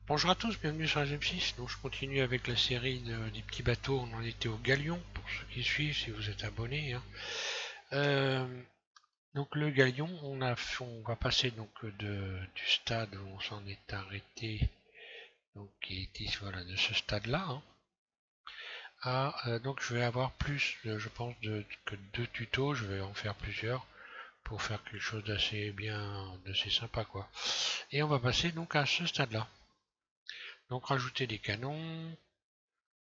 Bonjour à tous, bienvenue sur la M6. Donc je continue avec la série des petits bateaux. On en était au Galion, pour ceux qui suivent, si vous êtes abonnés, hein. Donc le Galion, on va passer donc du stade où on s'en est arrêté, donc qui était voilà, de ce stade-là, hein, donc je vais avoir plus, je pense, que deux tutos. Je vais en faire plusieurs pour faire quelque chose d'assez bien, d'assez sympa, quoi. Et on va passer donc à ce stade-là. Donc rajouter des canons,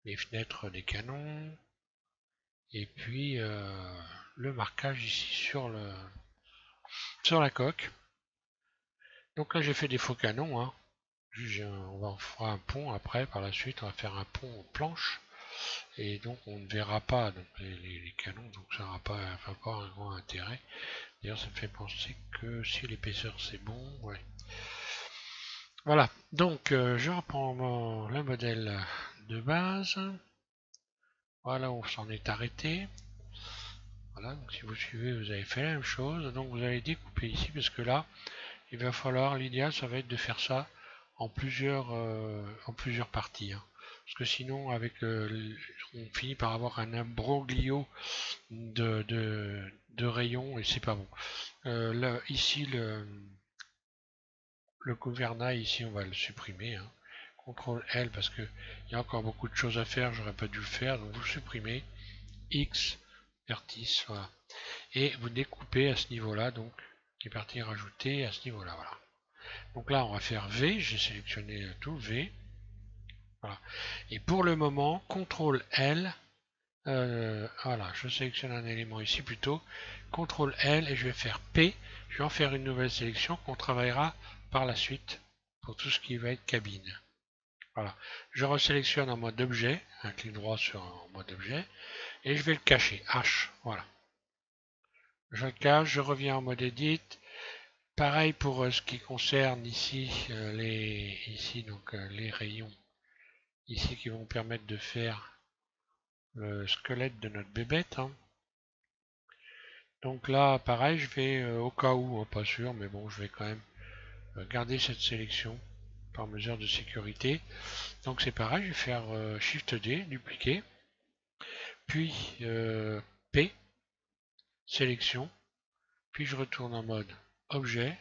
les fenêtres des canons, et puis le marquage ici sur la coque. Donc là j'ai fait des faux canons, hein. On va faire un pont après, par la suite on va faire un pont aux planches, et donc on ne verra pas donc les canons, donc ça n'aura pas un grand intérêt. D'ailleurs ça me fait penser que si l'épaisseur c'est bon, ouais. Voilà, donc je reprends le modèle de base. Voilà, on s'en est arrêté. Voilà, donc si vous suivez, vous avez fait la même chose. Donc vous allez découper ici, parce que là, il va falloir, l'idéal, ça va être de faire ça en plusieurs parties, hein. Parce que sinon, on finit par avoir un imbroglio de rayons, et c'est pas bon. Là, ici, le gouvernail, ici, on va le supprimer, hein. CTRL L, parce qu'il y a encore beaucoup de choses à faire, j'aurais pas dû le faire, donc vous le supprimez. X, vertice, voilà. Et vous découpez à ce niveau-là, donc les parties rajoutées à ce niveau-là, voilà. Donc là, on va faire V, j'ai sélectionné tout V, voilà. Et pour le moment, CTRL L, voilà, je sélectionne un élément ici plutôt, CTRL L et je vais faire P, je vais en faire une nouvelle sélection qu'on travaillera par la suite pour tout ce qui va être cabine. Voilà, je resélectionne en mode objet, un clic droit sur en mode objet, et je vais le cacher, H, voilà. Je le cache, je reviens en mode edit. Pareil pour ce qui concerne ici les rayons ici qui vont permettre de faire le squelette de notre bébête, hein. Donc là, pareil, je vais au cas où, hein, pas sûr, mais bon, je vais quand même garder cette sélection par mesure de sécurité. Donc c'est pareil, je vais faire Shift D, dupliquer, puis P, sélection, puis je retourne en mode objet.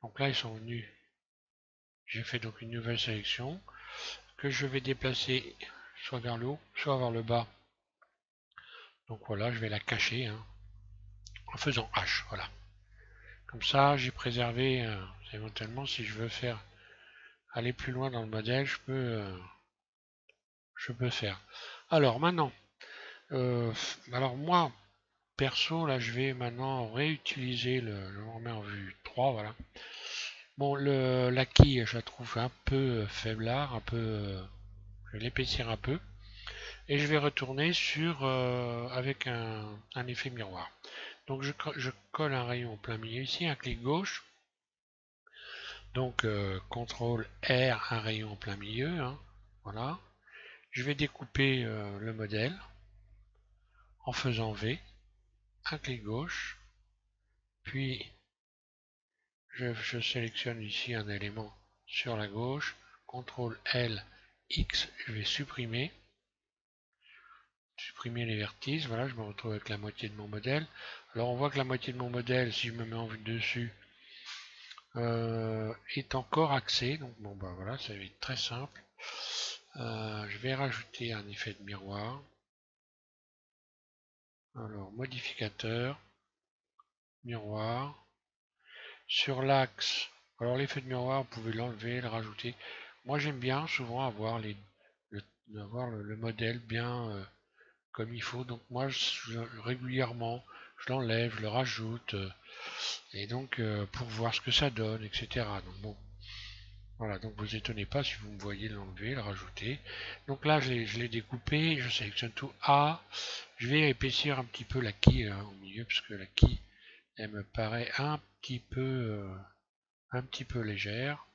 Donc là, ils sont venus. J'ai fait donc une nouvelle sélection que je vais déplacer soit vers le haut, soit vers le bas. Donc voilà, je vais la cacher, hein, en faisant H. Voilà. Comme ça, j'ai préservé, éventuellement, si je veux faire aller plus loin dans le modèle, je peux faire. Alors maintenant, alors moi, perso, là, je vais maintenant réutiliser je me remets en vue 3, voilà. Bon, la quille, je la trouve un peu faiblard, je vais l'épaissir un peu. Et je vais retourner avec un effet miroir. Donc je colle un rayon au plein milieu ici, un clic gauche. Donc CTRL R, un rayon au plein milieu, hein, voilà. Je vais découper le modèle en faisant V, un clic gauche, puis je sélectionne ici un élément sur la gauche, CTRL L, X, je vais supprimer les vertices. Voilà, je me retrouve avec la moitié de mon modèle. Alors on voit que la moitié de mon modèle, si je me mets en vue dessus, est encore axée. Donc bon bah voilà, ça va être très simple. Je vais rajouter un effet de miroir. Alors modificateur, miroir. Sur l'axe, alors l'effet de miroir, vous pouvez l'enlever, le rajouter. Moi j'aime bien souvent avoir le modèle bien comme il faut. Donc moi régulièrement je l'enlève, je le rajoute, et donc pour voir ce que ça donne, etc. Donc bon, voilà, donc vous étonnez pas si vous me voyez l'enlever, le rajouter. Donc là je l'ai découpé, je sélectionne tout A, je vais épaissir un petit peu la quille hein, au milieu, parce que la quille elle me paraît un petit peu légère.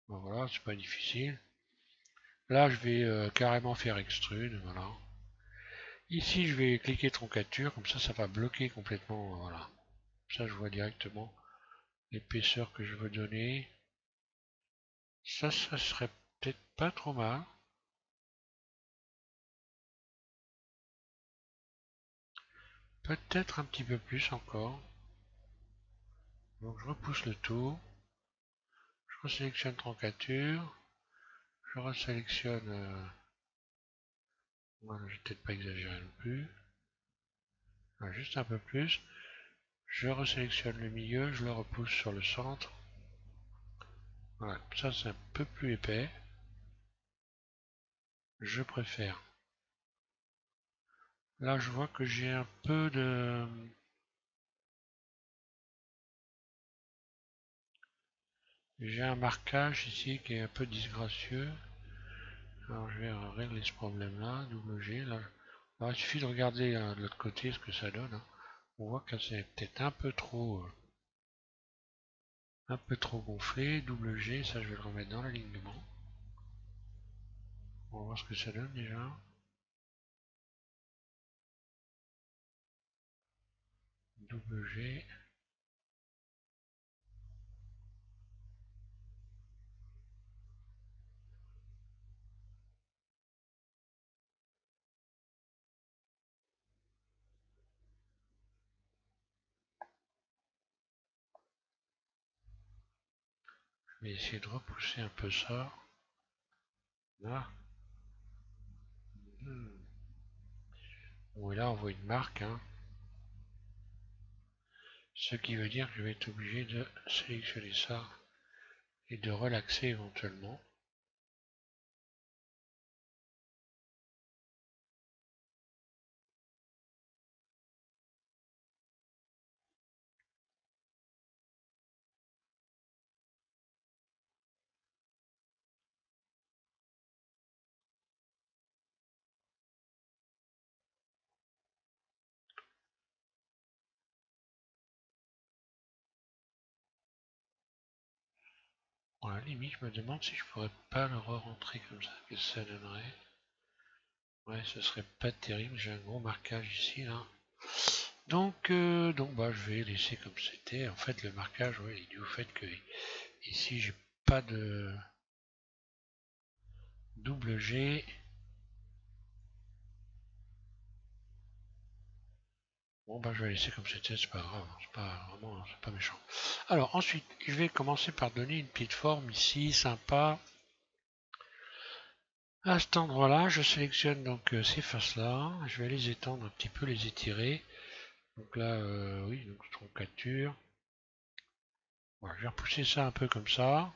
Bon, voilà, c'est pas difficile. Là je vais carrément faire extrude, voilà. Ici, je vais cliquer troncature, comme ça va bloquer complètement, voilà. Ça, je vois directement l'épaisseur que je veux donner. Ça serait peut-être pas trop mal. Peut-être un petit peu plus encore. Donc je repousse le tout. Je resélectionne troncature. Je resélectionne... Voilà, je vais peut-être pas exagérer non plus. Voilà, juste un peu plus. Je resélectionne le milieu, je le repousse sur le centre. Voilà, ça c'est un peu plus épais. Je préfère. Là, je vois que j'ai un peu de... J'ai un marquage ici qui est un peu disgracieux. Alors je vais régler ce problème-là, double G. Là. Alors, il suffit de regarder de l'autre côté ce que ça donne. Hein. On voit que c'est peut-être un peu trop gonflé. Double G, ça je vais le remettre dans l'alignement. On va voir ce que ça donne déjà. Double G. Je vais essayer de repousser un peu ça. Là. Bon, et là on voit une marque. Hein. Ce qui veut dire que je vais être obligé de sélectionner ça et de relaxer éventuellement. Bon, à la limite, je me demande si je pourrais pas le re-rentrer comme ça, que ça donnerait. Ouais, ce serait pas terrible, j'ai un gros marquage ici, là. Donc bah, je vais laisser comme c'était. En fait, le marquage, ouais, il est dû au fait que ici, j'ai pas de double G. Bon, bah, je vais laisser comme c'était, c'est pas grave, c'est pas vraiment, c'est pas méchant. Alors, ensuite, je vais commencer par donner une petite forme ici, sympa. À cet endroit-là, je sélectionne donc ces faces-là. Je vais les étendre un petit peu, les étirer. Donc là, oui, donc troncature. Voilà, je vais repousser ça un peu comme ça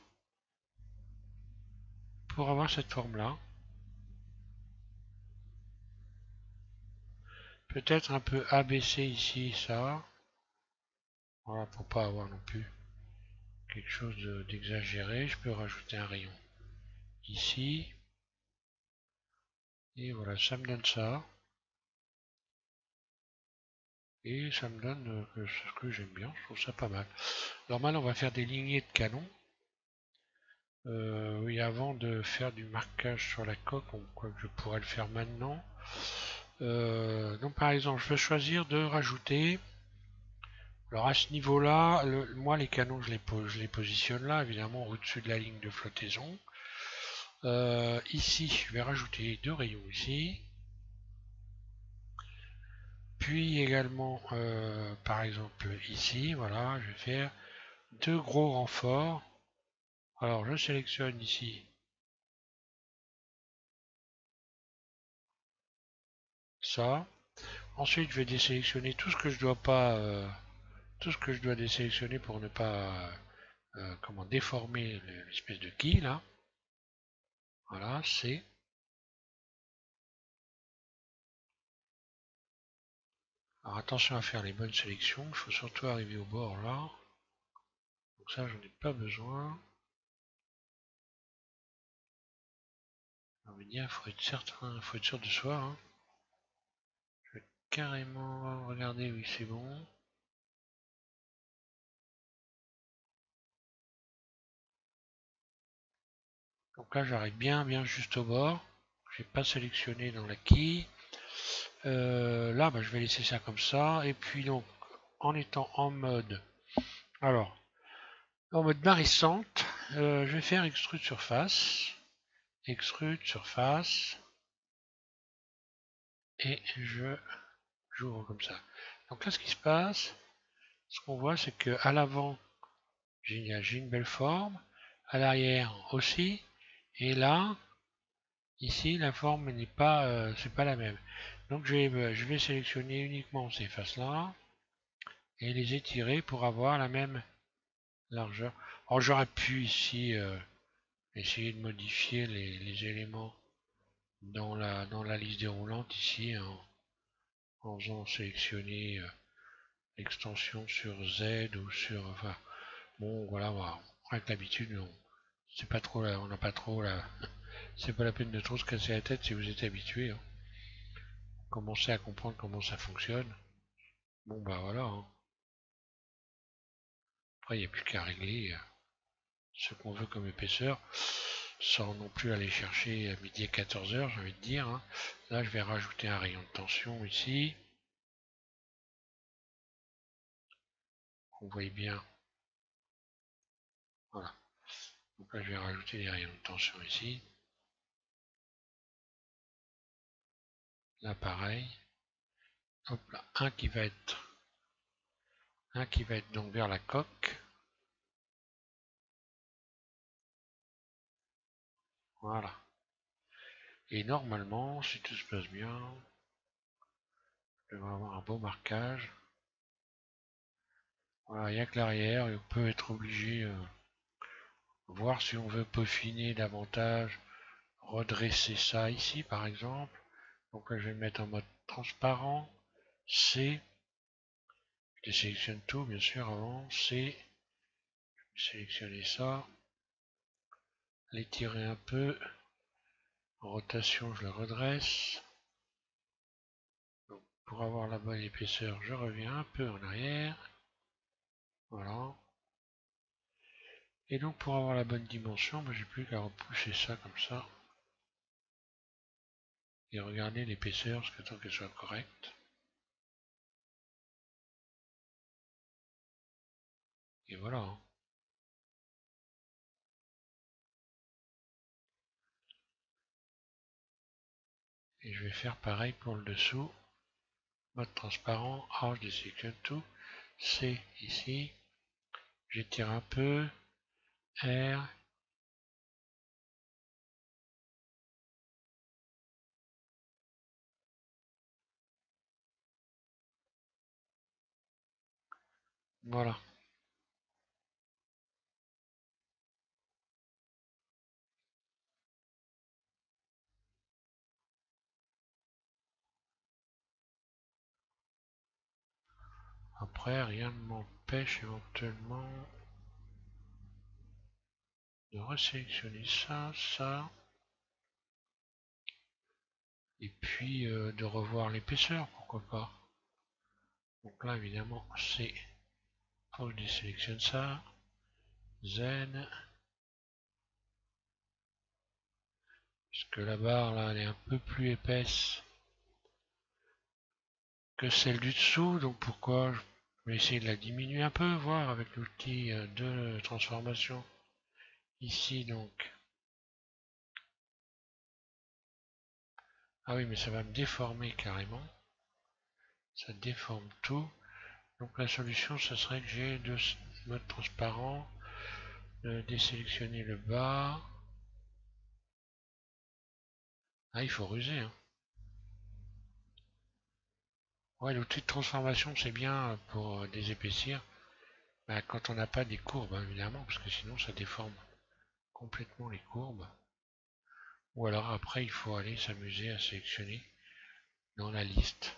pour avoir cette forme-là. Peut-être un peu abaisser ici ça. Voilà, pour pas avoir non plus quelque chose d'exagéré. Je peux rajouter un rayon ici. Et voilà, ça me donne ça. Et ça me donne ce que j'aime bien. Je trouve ça pas mal. Alors maintenant, on va faire des lignées de canon. Oui, avant de faire du marquage sur la coque, quoi que je pourrais le faire maintenant. Donc par exemple, je peux choisir de rajouter. Alors à ce niveau-là, moi les canons je les positionne là, évidemment au-dessus de la ligne de flottaison. Ici, je vais rajouter deux rayons ici. Puis également, par exemple ici, voilà, je vais faire deux gros renforts. Alors je sélectionne ici ça. Ensuite, je vais désélectionner tout ce que je dois pas, tout ce que je dois désélectionner pour ne pas, comment déformer l'espèce de quille là. Voilà, c'est. Alors attention à faire les bonnes sélections. Il faut surtout arriver au bord là. Donc ça, j'en ai pas besoin. On va dire, faut être certain, faut être sûr de soi. Hein. Je vais carrément regarder, oui, c'est bon. Donc là, j'arrive bien, bien juste au bord. Je n'ai pas sélectionné dans la quille. Là, bah, je vais laisser ça comme ça. Et puis donc, en étant en mode, alors, en mode marissante, je vais faire extrude surface, et j'ouvre comme ça. Donc là, ce qui se passe, ce qu'on voit, c'est que à l'avant, j'ai une belle forme, à l'arrière aussi, et là, ici, la forme n'est pas, c'est pas la même. Donc je vais sélectionner uniquement ces faces-là et les étirer pour avoir la même largeur. Alors j'aurais pu ici essayer de modifier les éléments dans la liste déroulante ici en faisant sélectionner l'extension sur Z ou sur, enfin bon voilà, avec l'habitude c'est pas trop là, on n'a pas trop là, c'est pas la peine de trop se casser la tête si vous êtes habitué, hein. Commencez à comprendre comment ça fonctionne. Bon bah voilà, hein. Après il n'y a plus qu'à régler ce qu'on veut comme épaisseur, sans non plus aller chercher à midi à 14h, j'ai envie de dire, hein. Là je vais rajouter un rayon de tension ici. Vous voyez bien. Voilà. Donc là je vais rajouter des rayons de tension ici. Là pareil. Hop là. Un qui va être donc vers la coque. Voilà. Et normalement, si tout se passe bien, je devrais avoir un beau marquage. Voilà, il n'y a que l'arrière, et on peut être obligé voir si on veut peaufiner davantage, redresser ça ici par exemple. Donc là je vais le mettre en mode transparent. C, je sélectionne tout bien sûr avant. C, je vais sélectionner ça. L'étirer un peu. En rotation je le redresse. Donc, pour avoir la bonne épaisseur, je reviens un peu en arrière. Voilà. Et donc pour avoir la bonne dimension, j'ai plus qu'à repousser ça comme ça. Et regarder l'épaisseur, parce que tant qu'elle soit correcte. Et voilà, hein. Et je vais faire pareil pour le dessous. Mode transparent, A, je désélectionne tout. C ici. J'étire un peu. R. Voilà. Après, rien ne m'empêche éventuellement de resélectionner ça, ça. Et puis de revoir l'épaisseur, pourquoi pas. Donc là, évidemment, c'est faut que je désélectionne ça. Z. Puisque la barre là, elle est un peu plus épaisse que celle du dessous. Donc pourquoi je vais essayer de la diminuer un peu, voir avec l'outil de transformation. Ici donc. Ah oui, mais ça va me déformer carrément. Ça déforme tout. Donc la solution, ce serait que j'ai deux modes transparents, de désélectionner le bas. Ah, il faut ruser, hein. Ouais, l'outil de transformation, c'est bien pour désépaissir. Bah, quand on n'a pas des courbes, hein, évidemment, parce que sinon ça déforme complètement les courbes. Ou alors après, il faut aller s'amuser à sélectionner dans la liste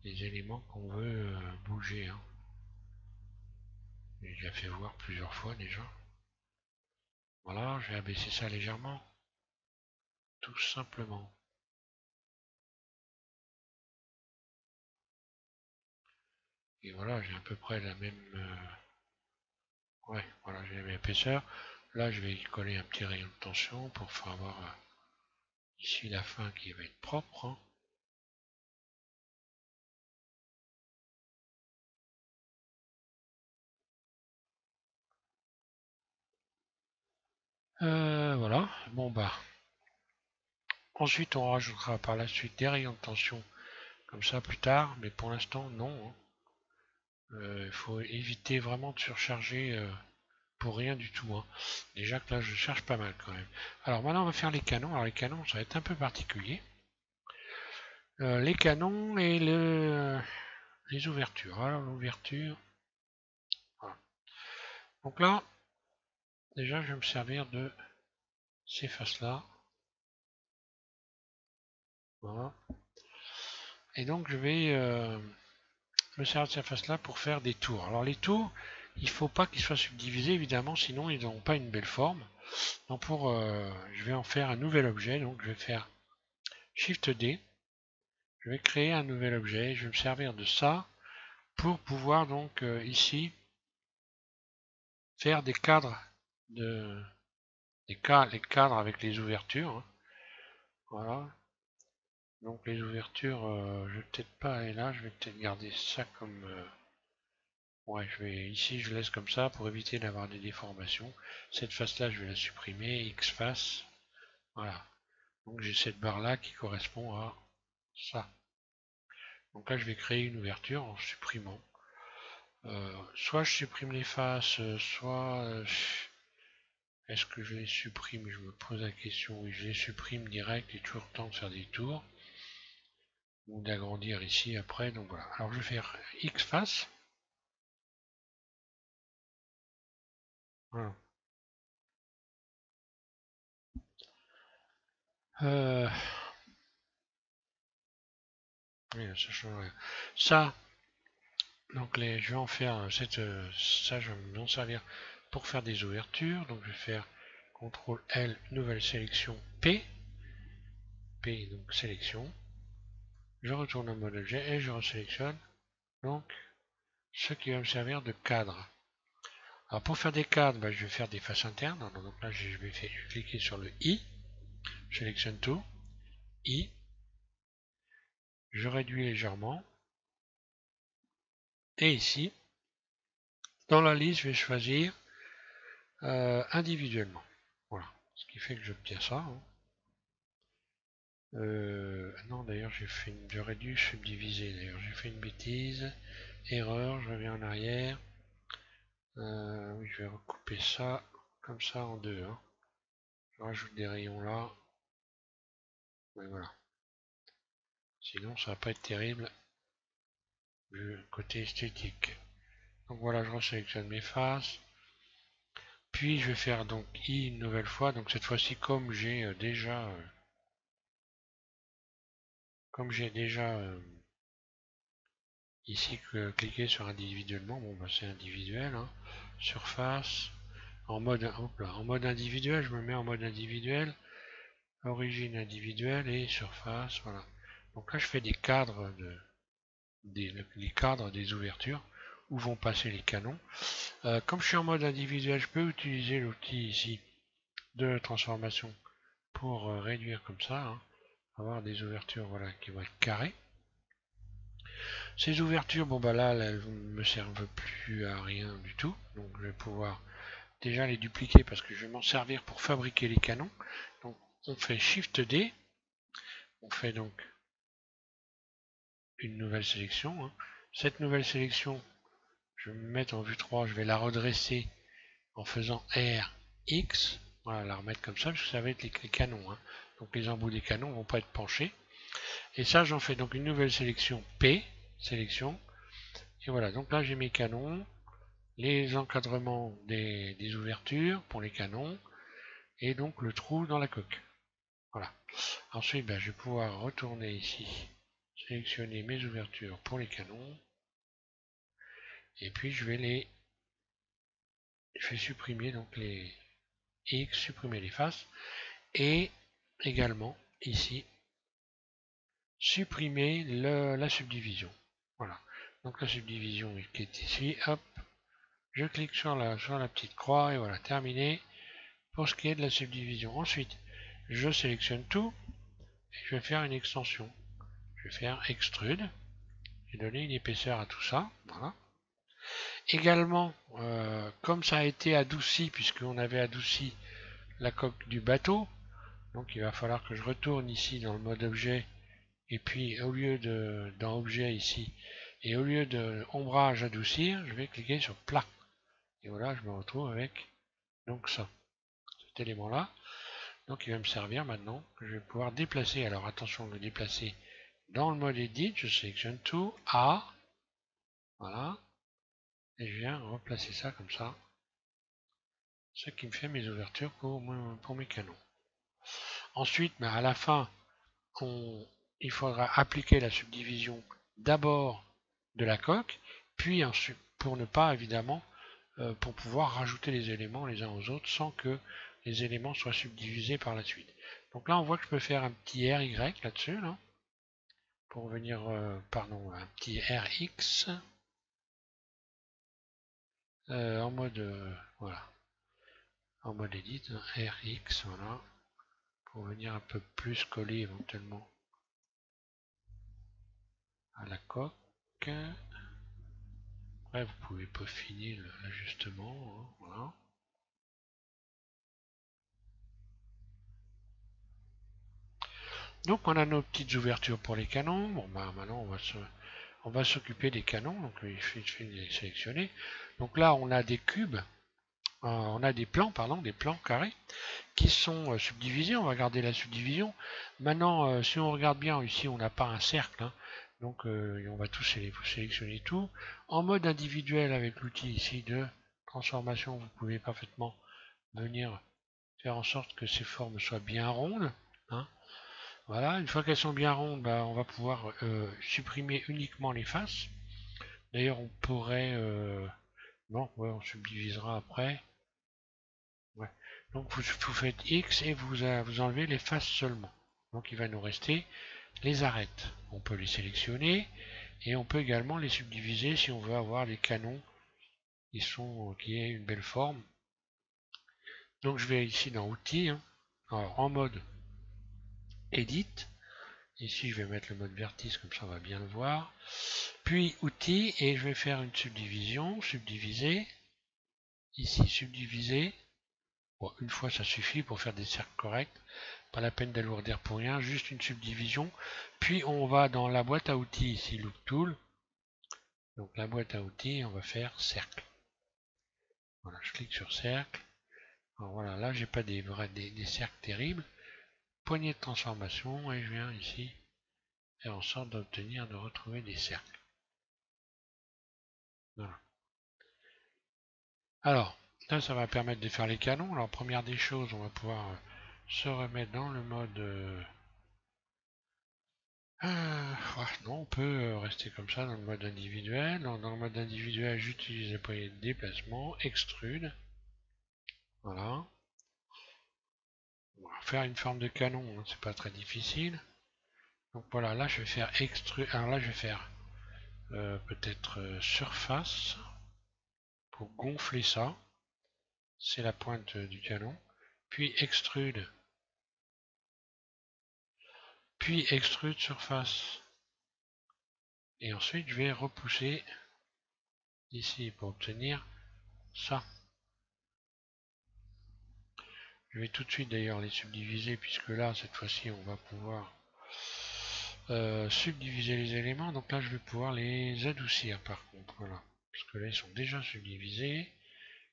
les éléments qu'on veut bouger, hein. J'ai déjà fait voir plusieurs fois déjà. Voilà, je vais abaisser ça légèrement, tout simplement. Et voilà, j'ai à peu près la même... ouais, voilà, j'ai la même épaisseur. Là, je vais y coller un petit rayon de tension pour faire avoir ici la fin qui va être propre, hein. Voilà, bon bah. Ensuite, on rajoutera par la suite des rayons de tension comme ça plus tard, mais pour l'instant, non. Il faut éviter vraiment de surcharger pour rien du tout. Déjà que là, je cherche pas mal quand même. Alors maintenant, on va faire les canons. Alors les canons, ça va être un peu particulier. Les canons et les ouvertures. Alors l'ouverture, voilà. Donc là, déjà, je vais me servir de ces faces-là. Voilà. Et donc, je vais me servir de ces faces-là pour faire des tours. Alors les tours, il ne faut pas qu'ils soient subdivisés, évidemment, sinon ils n'auront pas une belle forme. Donc je vais en faire un nouvel objet. Donc je vais faire Shift D. Je vais créer un nouvel objet. Je vais me servir de ça pour pouvoir donc ici faire des cadres les cadres avec les ouvertures. Voilà. Donc les ouvertures, je vais peut-être pas aller là. Je vais peut-être garder ça comme ouais, ici je laisse comme ça pour éviter d'avoir des déformations. Cette face-là, je vais la supprimer. X face. Voilà. Donc j'ai cette barre-là qui correspond à ça. Donc là, je vais créer une ouverture en supprimant. Soit je supprime les faces, soit est-ce que je les supprime? Je me pose la question. Oui, je les supprime direct. J'ai toujours le temps de faire des tours ou d'agrandir ici après. Donc voilà. Alors je vais faire X face. Voilà. Oui, ça change rien. Ça, donc je vais en faire ça, je vais m'en servir pour faire des ouvertures. Donc je vais faire CTRL L, nouvelle sélection P. P, donc sélection. Je retourne en mode objet et je resélectionne donc ce qui va me servir de cadre. Alors pour faire des cadres, je vais faire des faces internes. Donc là, je vais cliquer sur le I, je sélectionne tout, I, je réduis légèrement. Et ici, dans la liste, je vais choisir individuellement. Voilà, ce qui fait que j'obtiens ça. Non, d'ailleurs, j'aurais dû subdiviser. D'ailleurs, j'ai fait une bêtise. Erreur, je reviens en arrière. Oui, je vais recouper ça comme ça en deux. Je rajoute des rayons là. Et voilà. Sinon, ça va pas être terrible du côté esthétique. Donc voilà, je resélectionne mes faces. Puis je vais faire donc I une nouvelle fois. Donc cette fois-ci, comme j'ai déjà ici cliqué sur individuellement, bon bah c'est individuel. Surface, en mode, hop là, en mode individuel, je me mets en mode individuel, origine individuelle et surface, voilà. Donc là je fais des cadres les cadres des ouvertures où vont passer les canons. Comme je suis en mode individuel, je peux utiliser l'outil ici de transformation pour réduire comme ça, avoir des ouvertures voilà, qui vont être carrées. Ces ouvertures, bon bah là, elles ne me servent plus à rien du tout, donc je vais pouvoir déjà les dupliquer parce que je vais m'en servir pour fabriquer les canons. Donc on fait Shift D, on fait donc une nouvelle sélection. Cette nouvelle sélection, je vais me mettre en vue 3, je vais la redresser en faisant R, X, voilà, la remettre comme ça, parce que ça va être les canons. Donc les embouts des canons ne vont pas être penchés. Et ça, j'en fais donc une nouvelle sélection P, sélection. Et voilà, donc là j'ai mes canons, les encadrements des ouvertures pour les canons, et donc le trou dans la coque. Voilà. Ensuite, je vais pouvoir retourner ici, sélectionner mes ouvertures pour les canons, et puis je vais supprimer donc les X, supprimer les faces, et également ici supprimer la subdivision. Voilà. Donc la subdivision qui est ici, hop, je clique sur la petite croix et voilà, terminé pour ce qui est de la subdivision. Ensuite, je sélectionne tout et je vais faire une extension. Je vais faire extrude et donner une épaisseur à tout ça. Voilà. Également, comme ça a été adouci, puisqu'on avait adouci la coque du bateau. Donc il va falloir que je retourne ici dans le mode objet, et puis au lieu de dans objet ici, et au lieu de ombrage adoucir, je vais cliquer sur plat. Et voilà, je me retrouve avec donc ça, cet élément là. Donc il va me servir maintenant, que je vais pouvoir déplacer. Alors attention de le déplacer dans le mode edit, je sélectionne tout, A, voilà, et je viens replacer ça comme ça, ce qui me fait mes ouvertures pour mes canons. Ensuite, à la fin, il faudra appliquer la subdivision d'abord de la coque, puis ensuite, pour ne pas évidemment, pour pouvoir rajouter les éléments les uns aux autres sans que les éléments soient subdivisés par la suite. Donc là, on voit que je peux faire un petit RY là-dessus, là, pour venir, pardon, un petit RX en mode, voilà, en mode edit, RX, voilà, pour venir un peu plus coller éventuellement à la coque. Après, vous pouvez peaufiner l'ajustement, hein, voilà. Donc on a nos petites ouvertures pour les canons. Bon maintenant on va s'occuper des canons. Donc il suffit de les sélectionner. Donc là on a des cubes, on a des plans, pardon, des plans carrés qui sont subdivisés. On va garder la subdivision. Maintenant si on regarde bien ici on n'a pas un cercle, hein. Donc on va tous sélectionner tout. En mode individuel avec l'outil ici de transformation, vous pouvez parfaitement venir faire en sorte que ces formes soient bien rondes, hein. Voilà, une fois qu'elles sont bien rondes, on va pouvoir supprimer uniquement les faces. D'ailleurs, on pourrait... non, ouais, on subdivisera après. Ouais. Donc vous faites X et vous enlevez les faces seulement. Donc il va nous rester les arêtes. On peut les sélectionner et on peut également les subdiviser si on veut avoir les canons qui aient une belle forme. Donc je vais ici dans Outils, hein. Alors en mode Edit. Ici, je vais mettre le mode vertice, comme ça on va bien le voir. Puis outils, et je vais faire une subdivision, subdiviser. Ici, subdiviser. Bon, une fois, ça suffit pour faire des cercles corrects. Pas la peine d'alourdir pour rien, juste une subdivision. Puis on va dans la boîte à outils, ici, Loop Tool. Donc la boîte à outils, on va faire cercle. Voilà, je clique sur cercle. Alors voilà, là, j'ai pas des cercles terribles. Poignée de transformation, et je viens ici faire en sorte d'obtenir, de retrouver des cercles. Voilà. Alors, là, ça va permettre de faire les canons. Alors, première des choses, on va pouvoir se remettre dans le mode... non, on peut rester comme ça dans le mode individuel. Dans le mode individuel, j'utilise les poignées de déplacement, extrude. Voilà. On va faire une forme de canon, hein, c'est pas très difficile. Donc voilà, là je vais faire extrude. Alors là, je vais faire peut-être surface pour gonfler ça. C'est la pointe du canon. Puis extrude. Puis extrude surface. Et ensuite, je vais repousser ici pour obtenir ça. Je vais tout de suite d'ailleurs les subdiviser puisque là, cette fois-ci, on va pouvoir subdiviser les éléments. Donc là, je vais pouvoir les adoucir par contre. Voilà. Parce que là, ils sont déjà subdivisés.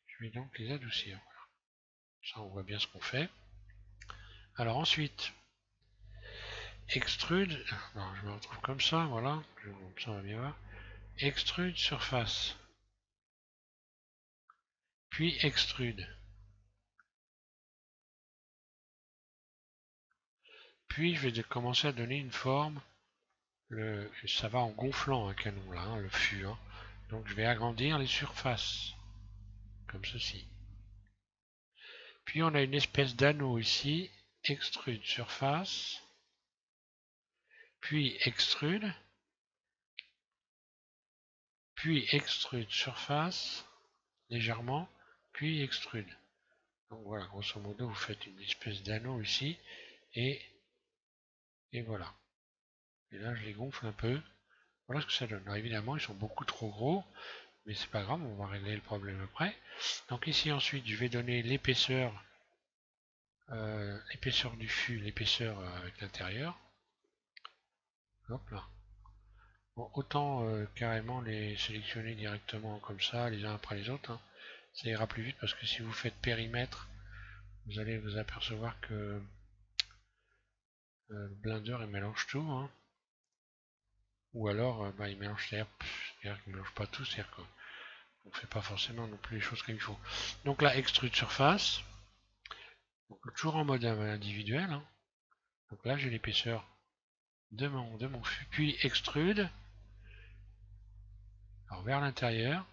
Je vais donc les adoucir. Voilà. Ça, on voit bien ce qu'on fait. Alors ensuite, extrude. Alors, je me retrouve comme ça, voilà. Comme ça, on va bien voir. Extrude surface. Puis extrude. Puis je vais commencer à donner une forme. Ça va en gonflant un canon là, hein, le fût, hein. Donc je vais agrandir les surfaces, comme ceci. Puis on a une espèce d'anneau ici, extrude surface, puis extrude surface, légèrement, puis extrude. Donc voilà, grosso modo, vous faites une espèce d'anneau ici, et voilà. Et là, je les gonfle un peu. Voilà ce que ça donne. Alors évidemment, ils sont beaucoup trop gros, mais c'est pas grave, on va régler le problème après. Donc ici ensuite, je vais donner l'épaisseur l'épaisseur du fût, l'épaisseur avec l'intérieur. Hop là. Bon, autant carrément les sélectionner directement comme ça, les uns après les autres, hein. Ça ira plus vite parce que si vous faites périmètre, vous allez vous apercevoir que le Blender il mélange tout, hein. Ou alors il mélange, c'est-à-dire qu'il mélange pas tout, c'est-à-dire qu'on ne fait pas forcément non plus les choses comme il faut. Donc là, extrude surface, donc, toujours en mode individuel, hein. Donc là j'ai l'épaisseur de mon fût, puis extrude, alors vers l'intérieur,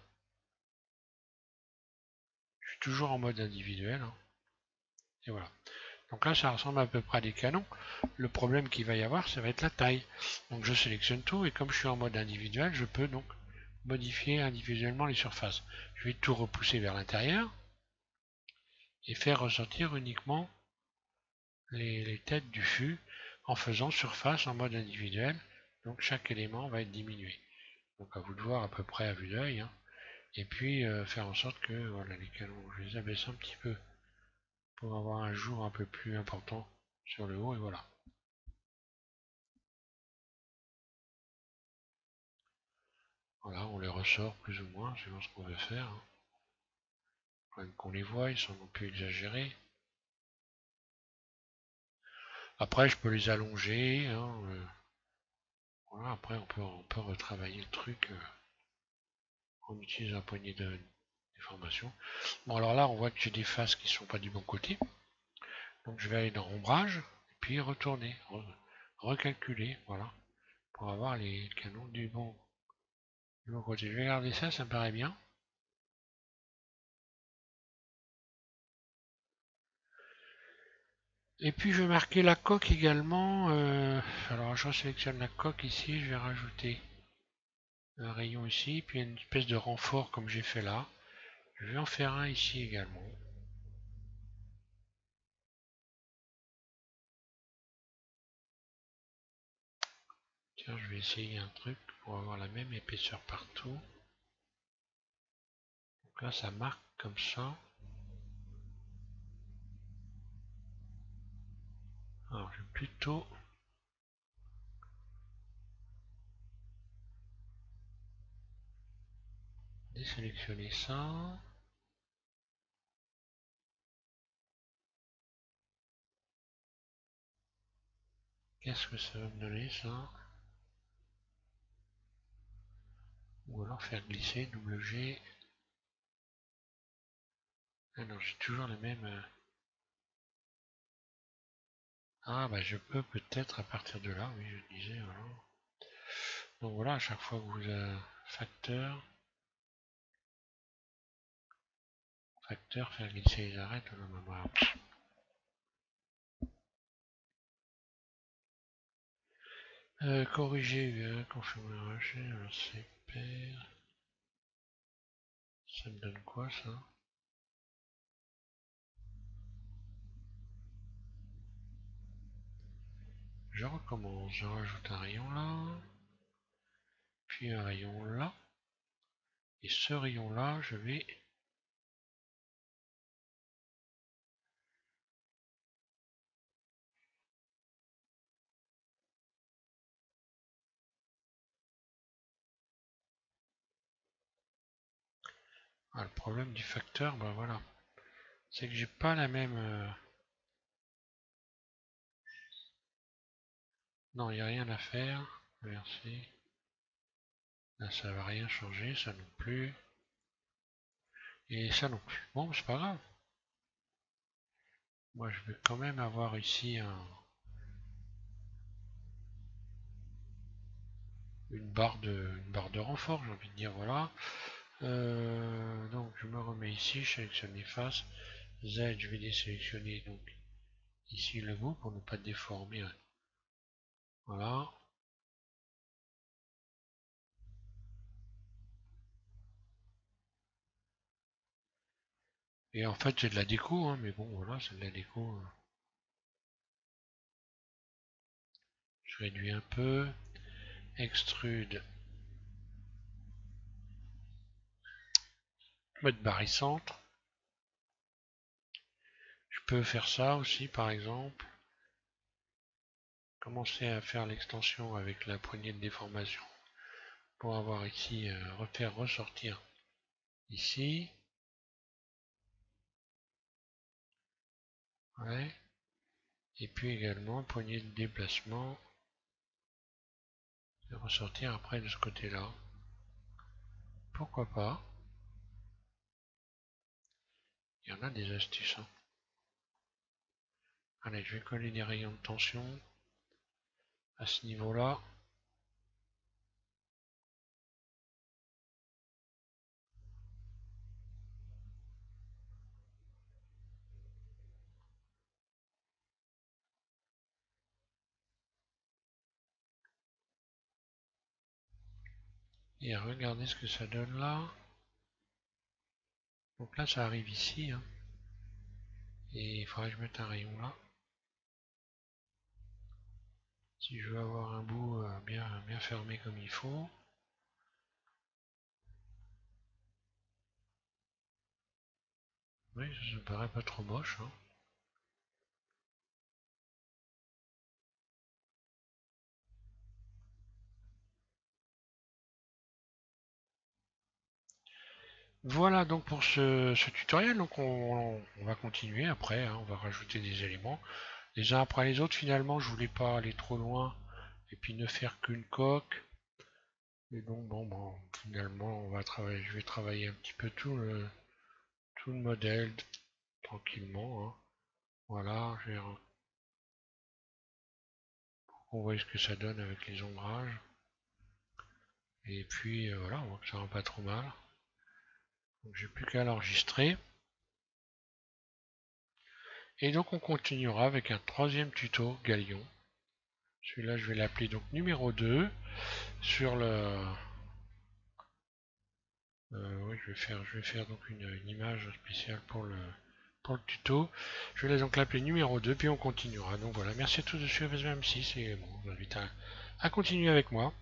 je suis toujours en mode individuel, hein. Et voilà. Donc là, ça ressemble à peu près à des canons. Le problème qu'il va y avoir, ça va être la taille. Donc je sélectionne tout et comme je suis en mode individuel, je peux donc modifier individuellement les surfaces. Je vais tout repousser vers l'intérieur et faire ressortir uniquement les têtes du fût en faisant surface en mode individuel. Donc chaque élément va être diminué. Donc à vous de voir à peu près à vue d'œil, hein. Et puis faire en sorte que voilà, les canons, je les abaisse un petit peu pour avoir un jour un peu plus important sur le haut et voilà. Voilà, on les ressort plus ou moins, c'est ce qu'on veut faire, hein. Faut même qu'on les voie, ils sont non plus exagérés. Après, je peux les allonger, hein, voilà, après on peut retravailler le truc en utilisant un poignet de déformation. Bon, alors là, on voit que j'ai des faces qui ne sont pas du bon côté. Donc je vais aller dans ombrage, et puis retourner, recalculer, voilà, pour avoir les canons du bon côté. Je vais garder ça, ça me paraît bien. Et puis je vais marquer la coque également. Alors je sélectionne la coque ici, je vais rajouter un rayon ici, puis une espèce de renfort comme j'ai fait là. Je vais en faire un ici également. Tiens, je vais essayer un truc pour avoir la même épaisseur partout. Donc là, ça marque comme ça. Alors, je vais plutôt désélectionner ça. Qu'est-ce que ça va me donner, ça? Ou alors faire glisser WG. Ah non, j'ai toujours les mêmes. Ah bah je peux peut-être à partir de là, oui, je disais, voilà. Donc voilà, à chaque fois que vous avez facteur, faire glisser les arêtes, voilà. Corriger, confirmer, c'est pair. Ça me donne quoi ça? Je recommence, je rajoute un rayon là, puis un rayon là, et ce rayon là, je vais... Ah, le problème du facteur, bah voilà, c'est que j'ai pas la même... Non, il n'y a rien à faire, merci. Là, ça va rien changer, ça non plus. Et ça non plus. Bon, c'est pas grave. Moi, je vais quand même avoir ici une barre de renfort, j'ai envie de dire, voilà. Donc, je me remets ici, je sélectionne les faces. Z, je vais désélectionner donc ici le bout pour ne pas déformer. Voilà. Et en fait, c'est de la déco, hein, mais bon, voilà, c'est de la déco. Je réduis un peu. Extrude. Mode barycentre. peux faire ça aussi, par exemple. Commencer à faire l'extension avec la poignée de déformation pour avoir ici repère ressortir ici. Ouais. Et puis également poignée de déplacement et ressortir après de ce côté-là. Pourquoi pas? Il y en a des astuces. Hein. Allez, je vais coller des rayons de tension à ce niveau-là. Et regardez ce que ça donne là. Donc là, ça arrive ici. Hein. Et il faudrait que je mette un rayon là. Si je veux avoir un bout bien fermé comme il faut. Oui, ça me paraît pas trop moche. Hein. Voilà donc pour ce tutoriel. Donc on va continuer après. Hein. On va rajouter des éléments. Les uns après les autres. Finalement, je voulais pas aller trop loin. Et puis ne faire qu'une coque. Et donc bon, finalement, je vais travailler un petit peu tout le modèle tranquillement. Hein. Voilà, on voit ce que ça donne avec les ombrages. Et puis voilà, on voit que ça rend pas trop mal. Donc j'ai plus qu'à l'enregistrer. Et donc on continuera avec un troisième tuto Galion. Celui-là, je vais l'appeler donc numéro 2 sur le. Oui, je vais faire donc une image spéciale pour le tuto. Je vais donc l'appeler numéro 2, puis on continuera. Donc voilà, merci à tous de suivre SVM6 et bon, je vous invite à continuer avec moi.